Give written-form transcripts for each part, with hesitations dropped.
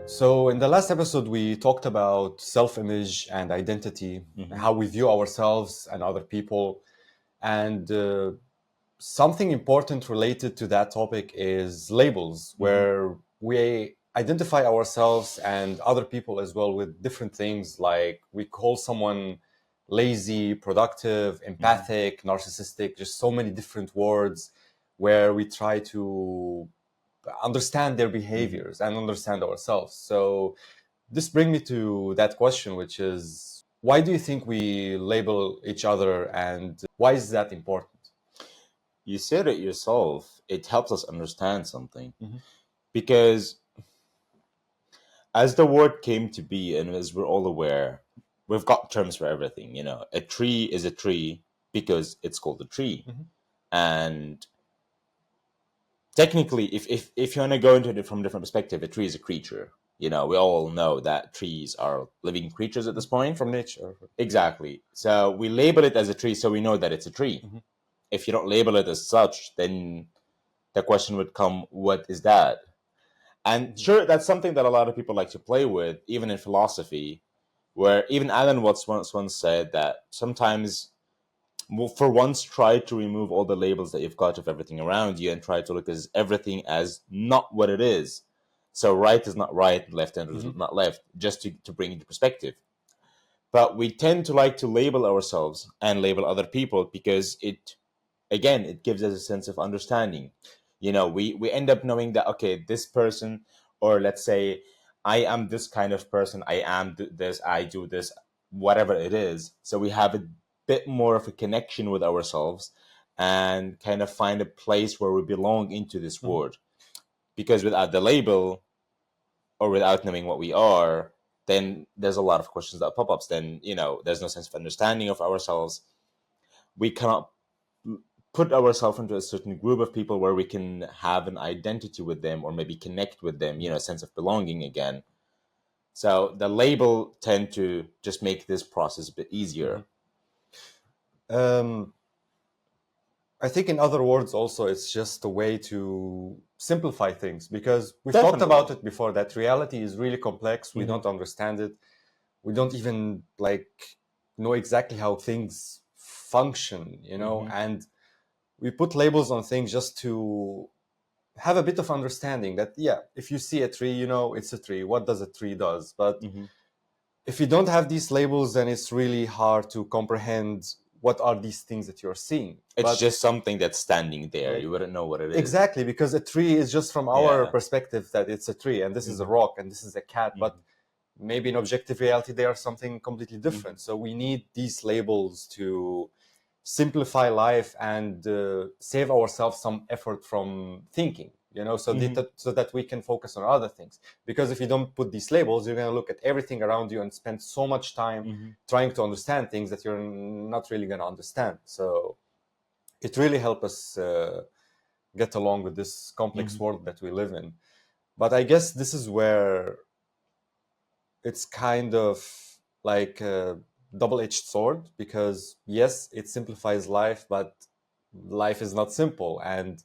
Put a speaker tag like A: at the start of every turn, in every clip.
A: So, in the last episode, we talked about self image and identity, how we view ourselves and other people. And something important related to that topic is labels, where we identify ourselves and other people as well with different things. Like we call someone lazy, productive, empathic, narcissistic, just so many different words where we try to understand their behaviors and understand ourselves. So, this brings me to that question, which is why do you think we label each other and why is that important?
B: You said it yourself. It helps us understand something because as the word came to be, and as we're all aware, we've got terms for everything. A tree is a tree because it's called a tree. And technically, if you want to go into it from a different perspective, a tree is a creature. We all know that trees are living creatures at this point.
A: From nature.
B: Exactly. So we label it as a tree so we know that it's a tree. If you don't label it as such, then the question would come, what is that? And sure, that's something that a lot of people like to play with, even in philosophy, where even Alan Watts once said that sometimes, for once, try to remove all the labels that you've got of everything around you and try to look at everything as not what it is. So right is not right, left is not left, just to bring into perspective. But we tend to like to label ourselves and label other people because it gives us a sense of understanding. We end up knowing that, okay, this person, or let's say I am this kind of person, I am this, I do this, whatever it is. So we have a bit more of a connection with ourselves and kind of find a place where we belong into this world. Because without the label, or without knowing what we are, then there's a lot of questions that pop up. Then there's no sense of understanding of ourselves. We cannot put ourselves into a certain group of people where we can have an identity with them or maybe connect with them, a sense of belonging again. So the label tend to just make this process a bit easier.
A: I think, in other words, also, it's just a way to simplify things because we've
B: Definitely.
A: talked about it before that reality is really complex. We don't understand it. We don't even know exactly how things function, and we put labels on things just to have a bit of understanding that, yeah, if you see a tree, it's a tree. What does a tree does? But if you don't have these labels, then it's really hard to comprehend what are these things that you're seeing.
B: It's just something that's standing there. You wouldn't know what it is.
A: Exactly, because a tree is just from our perspective that it's a tree, and this is a rock, and this is a cat. But maybe in objective reality, they are something completely different. So we need these labels to simplify life and save ourselves some effort from thinking, so that we can focus on other things. Because if you don't put these labels, you're going to look at everything around you and spend so much time trying to understand things that you're not really going to understand. So it really helps us get along with this complex world that we live in. But I guess this is where it's kind of like a double-edged sword, because yes, it simplifies life, but life is not simple. And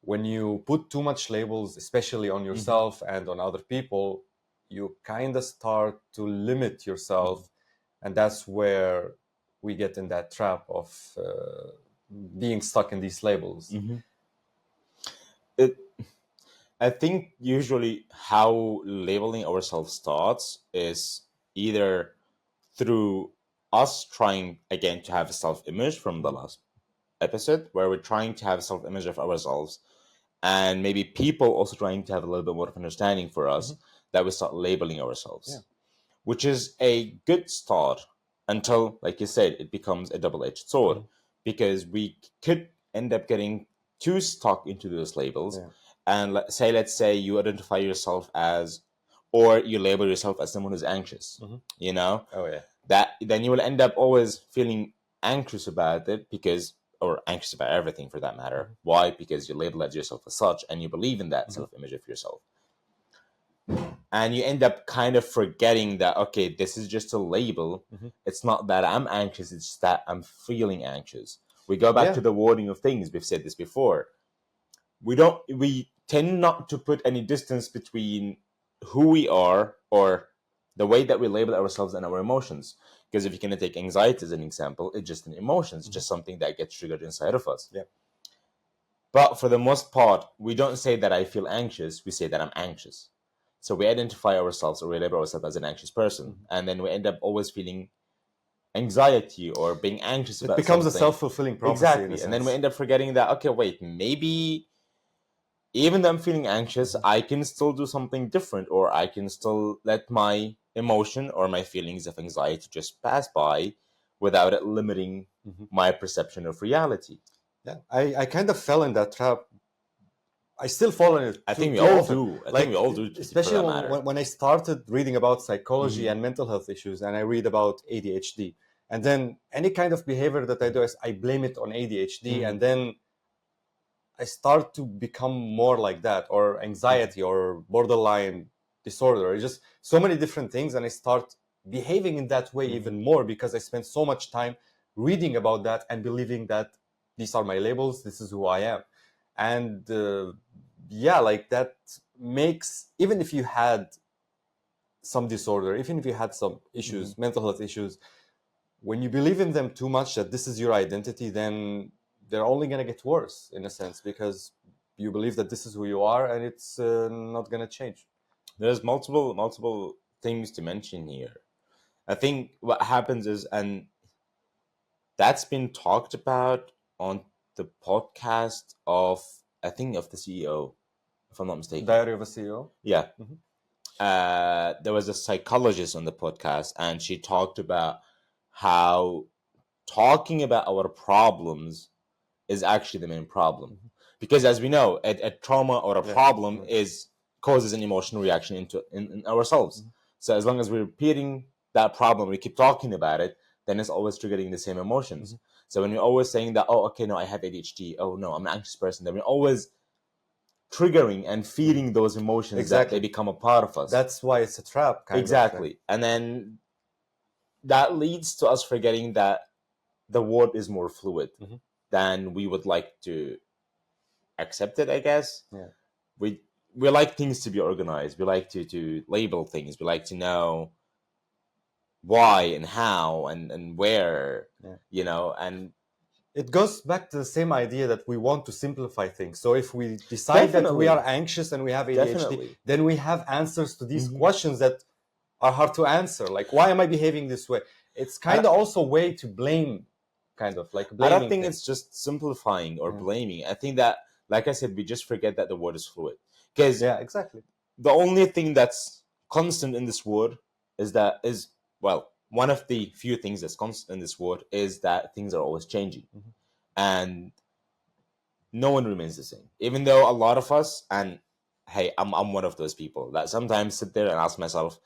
A: when you put too much labels, especially on yourself and on other people, you kind of start to limit yourself. And that's where we get in that trap of being stuck in these labels.
B: I think usually how labeling ourselves starts is either through us trying again to have a self-image from the last episode, where we're trying to have a self-image of ourselves, and maybe people also trying to have a little bit more of understanding for us, that we start labeling ourselves, which is a good start until, like you said, it becomes a double-edged sword, because we could end up getting too stuck into those labels. And let's say you identify yourself as, or you label yourself as someone who's anxious, that then you will end up always feeling anxious about it, or anxious about everything for that matter. Why? Because you label yourself as such and you believe in that self-image of yourself. And you end up kind of forgetting that, okay, this is just a label. It's not that I'm anxious, it's that I'm feeling anxious. We go back to the wording of things. We've said this before. We tend not to put any distance between who we are or the way that we label ourselves and our emotions. Because if you're going to take anxiety as an example, it's just an emotion. It's just something that gets triggered inside of us.
A: Yeah.
B: But for the most part, we don't say that I feel anxious. We say that I'm anxious. So we identify ourselves or we label ourselves as an anxious person. And then we end up always feeling anxiety or being anxious
A: It
B: about
A: becomes
B: something.
A: a self-fulfilling prophecy.
B: Exactly. And then we end up forgetting that, okay, wait, maybe even though I'm feeling anxious, I can still do something different, or I can still let my emotion or my feelings of anxiety just pass by without it limiting my perception of reality.
A: Yeah, I kind of fell in that trap. I still fall in it.
B: I think we
A: too
B: all
A: often.
B: do. I think we all do,
A: especially
B: for that matter.
A: when I started reading about psychology and mental health issues, and I read about ADHD, and then any kind of behavior that I do, I blame it on ADHD, and then I start to become more like that, or anxiety, or borderline disorder, or just so many different things, and I start behaving in that way even more because I spent so much time reading about that and believing that these are my labels, this is who I am. And yeah, like that makes, even if you had some disorder, even if you had some issues, mental health issues, when you believe in them too much that this is your identity, then they're only going to get worse in a sense, because you believe that this is who you are and it's not going to change.
B: There's multiple things to mention here. I think what happens is, and that's been talked about on the podcast of, I think, of the CEO, if I'm not mistaken.
A: Diary of a CEO.
B: Yeah. There was a psychologist on the podcast, and she talked about how talking about our problems is actually the main problem. Because as we know, a trauma or a problem causes an emotional reaction in ourselves. So as long as we're repeating that problem, we keep talking about it, then it's always triggering the same emotions. So when we're always saying that, oh, okay, no, I have ADHD, oh no, I'm an anxious person, then we're always triggering and feeding those emotions that they become a part of us.
A: That's why it's a trap, kind of.
B: Exactly. And then that leads to us forgetting that the world is more fluid than we would like to accept it, I guess.
A: Yeah.
B: We like things to be organized. We like to label things. We like to know why and how and where, you know, and
A: it goes back to the same idea that we want to simplify things. So if we decide that we are anxious and we have ADHD, then we have answers to these questions that are hard to answer. Like, why am I behaving this way? It's kind of also a way to blame, kind of like blaming.
B: I don't think it's just simplifying or blaming. I think that, like I said, we just forget that the word is fluid. Because
A: exactly.
B: The only thing that's constant in this word one of the few things that's constant in this word is that things are always changing. And no one remains the same. Even though a lot of us, and hey, I'm one of those people that sometimes sit there and ask myself,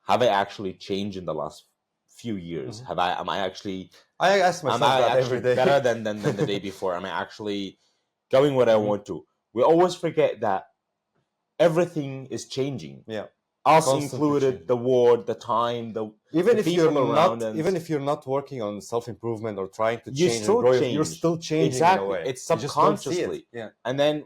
B: have I actually changed in the last few years? I
A: ask myself that every day.
B: Better than the day before? Am I actually going where I want to? We always forget that everything is changing.
A: Yeah.
B: Us included, the world, the time,
A: even
B: if
A: you're not working on self-improvement or trying to change and grow, you're still changing.
B: Exactly.
A: In a way.
B: It's subconsciously. And then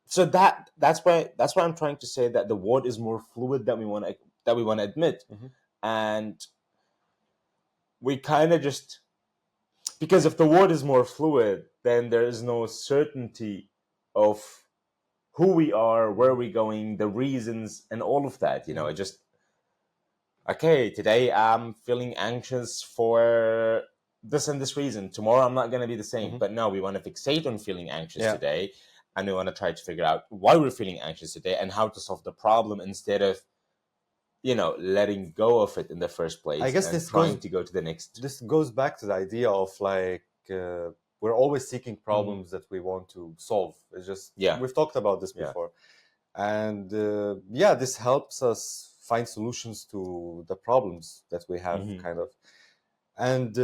B: so that's why I'm trying to say that the world is more fluid than we want to admit. And we kind of just, because if the world is more fluid, then there is no certainty of who we are, where we're going, the reasons, and all of that. You know, it just, okay, today I'm feeling anxious for this and this reason. Tomorrow I'm not going to be the same. But no, we want to fixate on feeling anxious today, and we want to try to figure out why we're feeling anxious today and how to solve the problem instead of, you know, letting go of it in the first place.
A: I guess
B: this trying to go to the next.
A: This goes back to the idea of like we're always seeking problems that we want to solve. It's just we've talked about this before, and this helps us find solutions to the problems that we have, kind of. And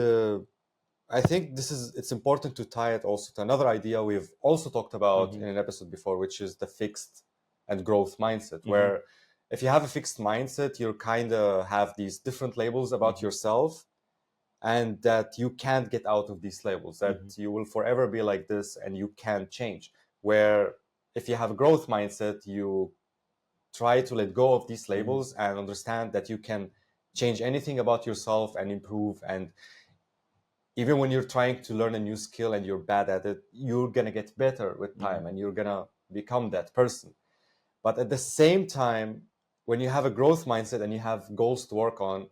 A: I think it's important to tie it also to another idea we've also talked about in an episode before, which is the fixed and growth mindset, where if you have a fixed mindset, you kind of have these different labels about yourself, and that you can't get out of these labels, that you will forever be like this and you can't change. Where if you have a growth mindset, you try to let go of these labels and understand that you can change anything about yourself and improve. And even when you're trying to learn a new skill and you're bad at it, you're going to get better with time and you're going to become that person. But at the same time, when you have a growth mindset and you have goals to work on,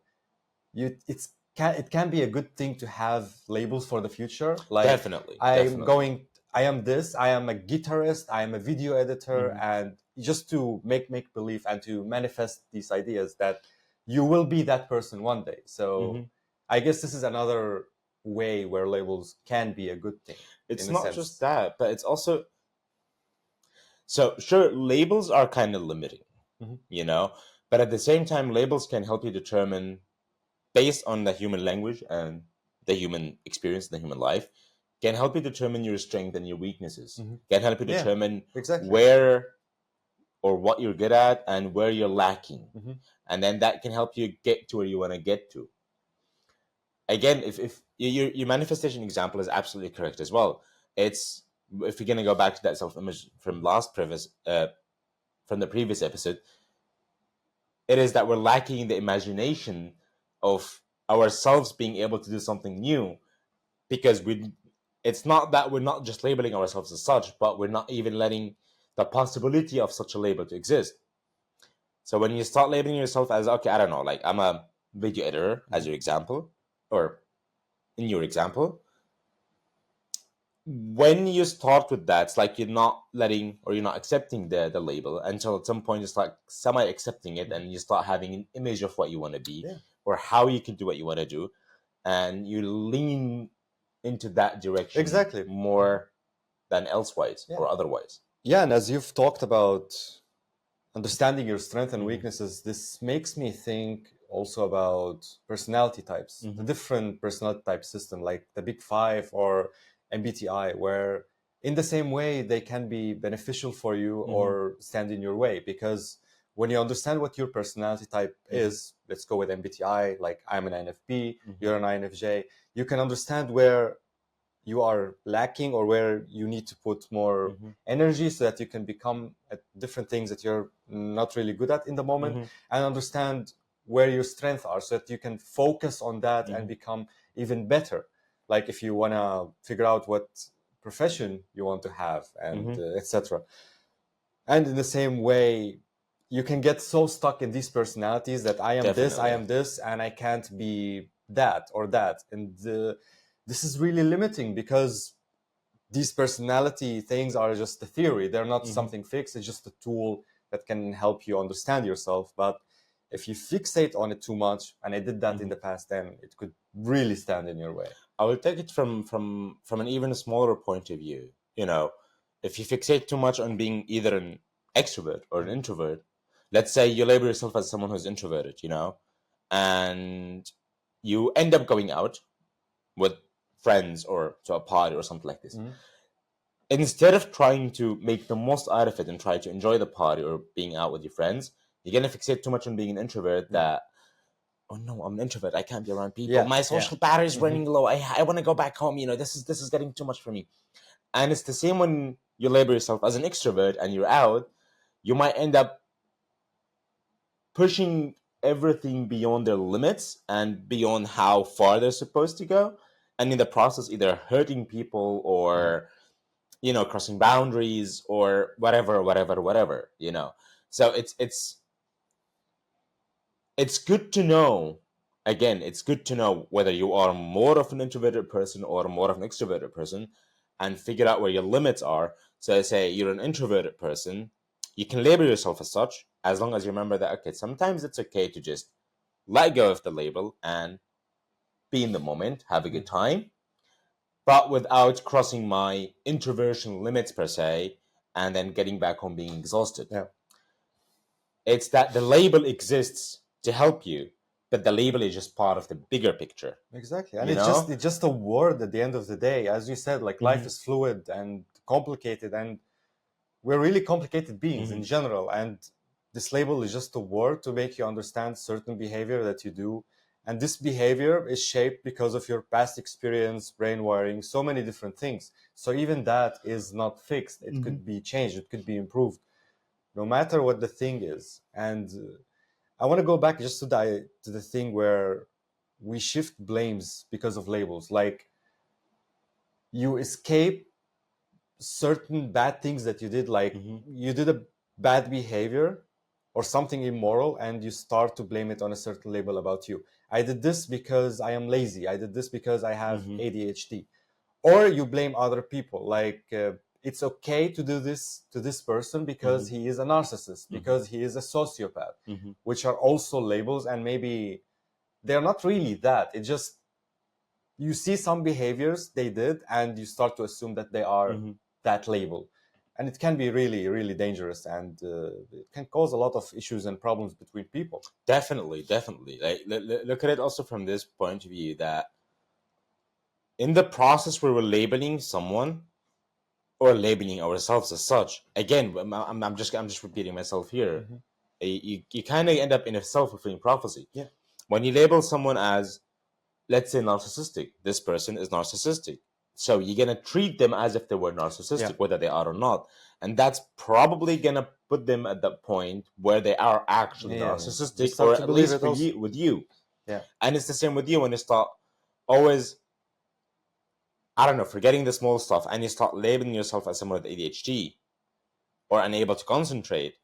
A: it can be a good thing to have labels for the future. Like,
B: Definitely.
A: I am this, I am a guitarist, I am a video editor, and just to make believe and to manifest these ideas that you will be that person one day. So I guess this is another way where labels can be a good thing.
B: It's not just that, but it's also, so sure, labels are kind of limiting, you know, but at the same time, labels can help you determine, based on the human language and the human experience, the human life, can help you determine your strength and your weaknesses, can help you determine where or what you're good at and where you're lacking. And then that can help you get to where you want to get to. Again, if your manifestation example is absolutely correct as well. It's, if you're going to go back to that self-image from from the previous episode, it is that we're lacking the imagination of ourselves being able to do something new, because it's not that we're not just labeling ourselves as such, but we're not even letting the possibility of such a label to exist. So when you start labeling yourself as, okay, I don't know, like I'm a video editor, as your example, or in your example, when you start with that, it's like you're not letting, or you're not accepting the label until at some point it's like semi accepting it, and you start having an image of what you want to be, or how you can do what you want to do, and you lean into that direction more than elsewise or otherwise.
A: Yeah, and as you've talked about understanding your strengths and weaknesses, this makes me think also about personality types, the different personality type system, like the Big Five or MBTI, where in the same way they can be beneficial for you or stand in your way. Because when you understand what your personality type is, let's go with MBTI, like I'm an INFP, you're an INFJ, you can understand where you are lacking or where you need to put more energy so that you can become at different things that you're not really good at in the moment, and understand where your strengths are so that you can focus on that and become even better. Like if you want to figure out what profession you want to have and etc. And in the same way, you can get so stuck in these personalities that I am this, I am this, and I can't be that or that. And this is really limiting, because these personality things are just a theory. They're not something fixed. It's just a tool that can help you understand yourself. But if you fixate on it too much, and I did that in the past, then it could really stand in your way.
B: I will take it from an even smaller point of view. You know, if you fixate too much on being either an extrovert or an introvert, let's say you label yourself as someone who's introverted, you know, and you end up going out with friends or to a party or something like this. Instead of trying to make the most out of it and try to enjoy the party or being out with your friends, you're going to fixate too much on being an introvert that, oh no, I'm an introvert, I can't be around people, my social battery is running low, I want to go back home, you know, this is getting too much for me. And it's the same when you label yourself as an extrovert and you're out, you might end up pushing everything beyond their limits and beyond how far they're supposed to go, and in the process either hurting people or you know, crossing boundaries or whatever, you know. So it's good to know, again, it's good to know whether you are more of an introverted person or more of an extroverted person, and figure out where your limits are. So say you're an introverted person, you can label yourself as such, as long as you remember that, okay, sometimes it's okay to just let go of the label and be in the moment, have a good time, but without crossing my introversion limits per se, and then getting back home being exhausted. It's that the label exists to help you, but the label is just part of the bigger picture.
A: Exactly. And it's just a word at the end of the day. As you said, like life is fluid and complicated, and we're really complicated beings in general. And this label is just a word to make you understand certain behavior that you do. And this behavior is shaped because of your past experience, brain wiring, so many different things. So even that is not fixed. It could be changed. It could be improved. no matter what the thing is. And I want to go back just to the thing where we shift blames because of labels. Like, you escape certain bad things that you did, like you did a bad behavior or something immoral, and you start to blame it on a certain label about you. I did this because I am lazy. I did this because I have ADHD. Or you blame other people, like it's okay to do this to this person because he is a narcissist, because he is a sociopath, which are also labels, and maybe they're not really that. It just, you see some behaviors they did and you start to assume that they are that label. And it can be really, really dangerous, and it can cause a lot of issues and problems between people.
B: Definitely. Like, look at it also from this point of view, that in the process where we're labeling someone or labeling ourselves as such, again, I'm just repeating myself here. You kind of end up in a self-fulfilling prophecy.
A: Yeah.
B: When you label someone as, let's say, narcissistic, this person is narcissistic. So you're going to treat them as if they were narcissistic, whether they are or not. And that's probably going to put them at the point where they are actually narcissistic, or at least with you.
A: Yeah.
B: And it's the same with you when you start always, I don't know, forgetting the small stuff, and you start labeling yourself as someone with ADHD or unable to concentrate.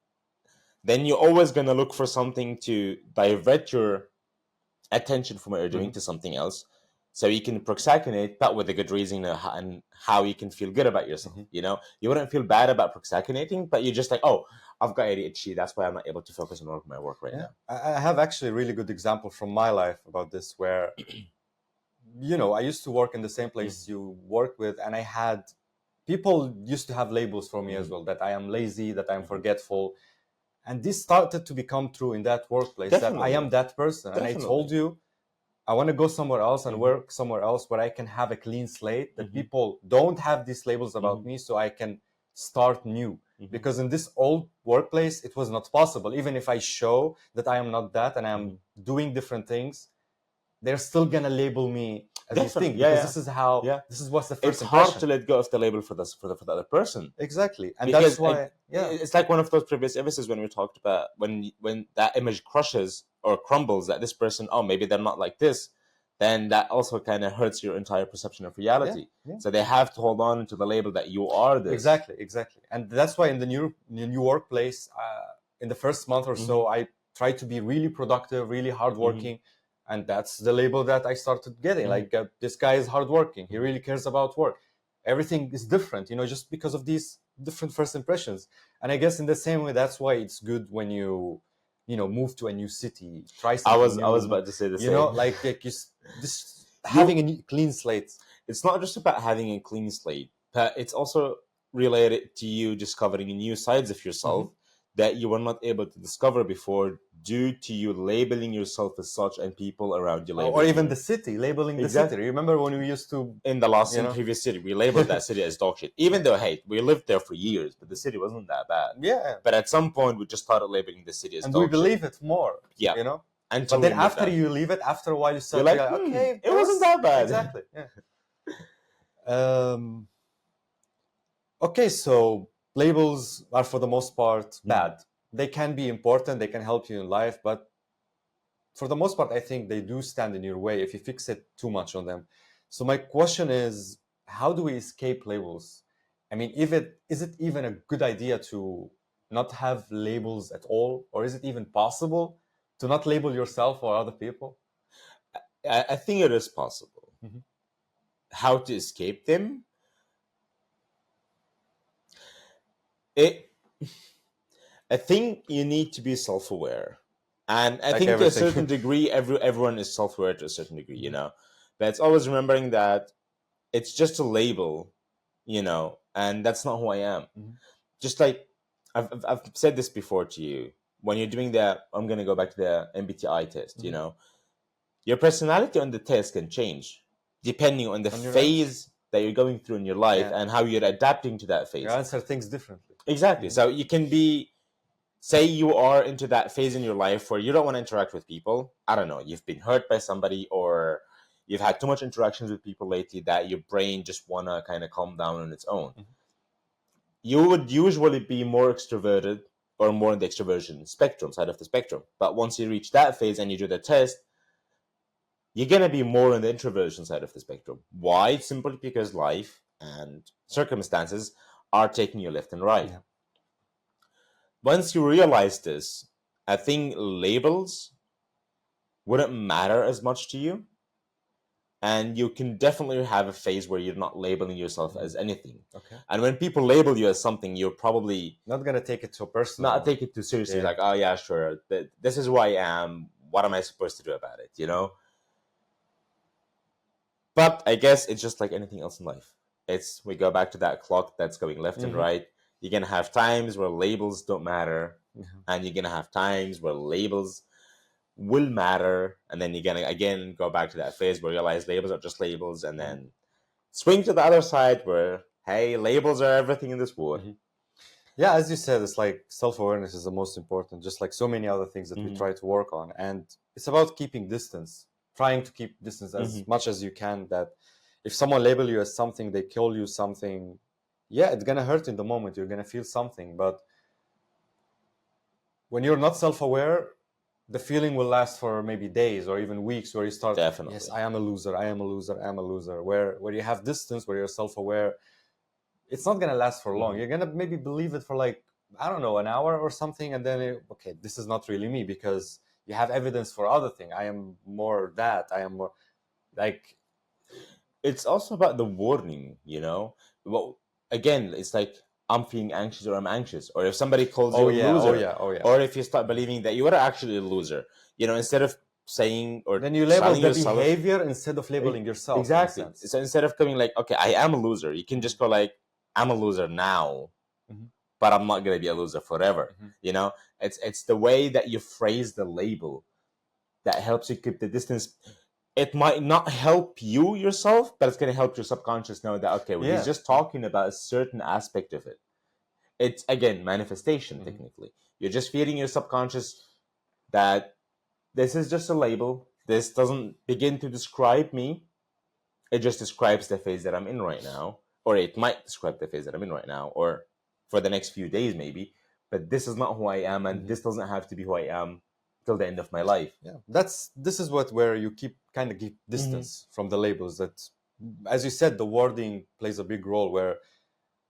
B: Then you're always going to look for something to divert your attention from what you're doing to something else, so you can procrastinate, but with a good reason, and how you can feel good about yourself. You wouldn't feel bad about procrastinating, but you're just like, oh, I've got ADHD, that's why I'm not able to focus on my work right now.
A: I have actually a really good example from my life about this, where I used to work in the same place you work with, and I had people used to have labels for me as well, that I am lazy, that I'm forgetful. And this started to become true in that workplace, that I am that person. And I told you, I want to go somewhere else and work somewhere else where I can have a clean slate, that people don't have these labels about me, so I can start new. Because in this old workplace, it was not possible. Even if I show that I am not that and I'm doing different things, they're still going to label me as this thing. Because this is how, this is what's the first impression.
B: It's hard to let go of the label for the other person.
A: Exactly. And
B: because
A: that's why,
B: it's like one of those previous episodes when we talked about when that image crushes or crumbles, that this person, oh, maybe they're not like this, then that also kind of hurts your entire perception of reality. So they have to hold on to the label that you are this.
A: Exactly. And that's why in the new workplace, in the first month or so, I tried to be really productive, really hardworking. And that's the label that I started getting. Like, this guy is hardworking. He really cares about work. Everything is different, just because of these different first impressions. And I guess in the same way, that's why it's good when you move to a new city, try something new.
B: I was about to say the same.
A: Like this having a clean slate.
B: It's not just about having a clean slate, but it's also related to you discovering new sides of yourself that you were not able to discover before, due to you labeling yourself as such and people around you labeling
A: or even the city, labeling the city. Remember when we used to,
B: in the last previous city, we labeled that city as dog shit, even though, hey, we lived there for years, but the city wasn't that bad. But at some point we just started labeling the city as dog shit,
A: and we believe it more. But then after you leave it, after a while you start
B: like, okay, it wasn't that bad.
A: Exactly. Okay, so labels are for the most part bad. They can be important, they can help you in life, but for the most part, I think they do stand in your way if you fix it too much on them. So my question is, how do we escape labels? I mean, is it even a good idea to not have labels at all? Or is it even possible to not label yourself or other people?
B: I think it is possible. How to escape them? I think you need to be self-aware, and I think to a certain degree, everyone is self-aware to a certain degree, But it's always remembering that it's just a label, and that's not who I am. Just like I've said this before to you, when you're doing I'm going to go back to the MBTI test. Your personality on the test can change depending on the phase that you're going through in your life and how you're adapting to that phase.
A: You answer things differently.
B: Exactly. So you can be, say you are into that phase in your life where you don't want to interact with people. I don't know, you've been hurt by somebody, or you've had too much interactions with people lately that your brain just want to kind of calm down on its own. You would usually be more extroverted or more in the extroversion spectrum, side of the spectrum. But once you reach that phase and you do the test, you're going to be more on the introversion side of the spectrum. Why? Simply because life and circumstances are taking you left and right.
A: Yeah.
B: Once you realize this, I think labels wouldn't matter as much to you. And you can definitely have a phase where you're not labeling yourself as anything.
A: Okay.
B: And when people label you as something, you're probably
A: not going to take it too personal.
B: Not take it too seriously. Like, oh yeah, sure. This is who I am. What am I supposed to do about it? You know? But I guess it's just like anything else in life. We go back to that clock that's going left and right. You're going to have times where labels don't matter. And you're going to have times where labels will matter. And then you're going to, again, go back to that phase where you realize labels are just labels. And then swing to the other side where, hey, labels are everything in this world.
A: Yeah, as you said, it's like self-awareness is the most important, just like so many other things that we try to work on. And it's about keeping distance, trying to keep distance as much as you can, that if someone label you as something, they call you something, yeah, it's going to hurt in the moment. You're going to feel something. But when you're not self-aware, the feeling will last for maybe days or even weeks, where you start,
B: Definitely.
A: yes, I am a loser, I am a loser, I am a loser. Where you have distance, where you're self-aware, it's not going to last for long. You're going to maybe believe it for like, I don't know, an hour or something. And then, okay, this is not really me, because you have evidence for other thing. I am more that. I am more like.
B: It's also about the warning, you know? Well, again, it's like, I'm feeling anxious or I'm anxious. Or if somebody calls you a loser. Or if you start believing that you are actually a loser, you know, instead of saying or
A: then you label the behavior instead of labeling yourself.
B: Exactly. So instead of coming like, okay, I am a loser, you can just go like, I'm a loser now, but I'm not going to be a loser forever. You know, it's the way that you phrase the label that helps you keep the distance. It might not help you yourself, but it's going to help your subconscious know that, okay, well, he's just talking about a certain aspect of it. It's, again, manifestation, technically. You're just feeding your subconscious that this is just a label. This doesn't begin to describe me. It just describes the phase that I'm in right now. Or it might describe the phase that I'm in right now. Or for the next few days, maybe. But this is not who I am. And this doesn't have to be who I am till the end of my life.
A: Yeah, this is where you keep distance from the labels. That, as you said, the wording plays a big role. Where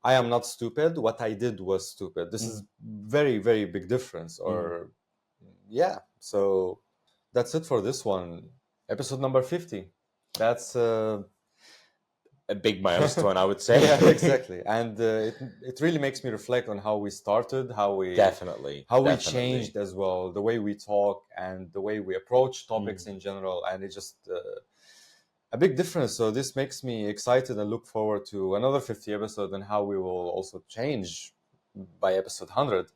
A: I am not stupid, what I did was stupid. This is very, very big difference. Or yeah, so that's it for this one, episode number 50. That's a
B: big milestone, I would say.
A: Yeah, exactly. And it really makes me reflect on how we started, how we changed as well, the way we talk and the way we approach topics in general. And it's just a big difference. So this makes me excited and look forward to another 50 episodes and how we will also change by episode 100.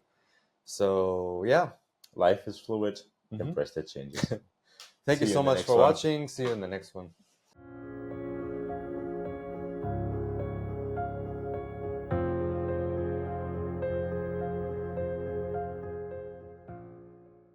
A: So yeah,
B: life is fluid. Embrace the changes.
A: Thank you so much for watching. See you in the next one.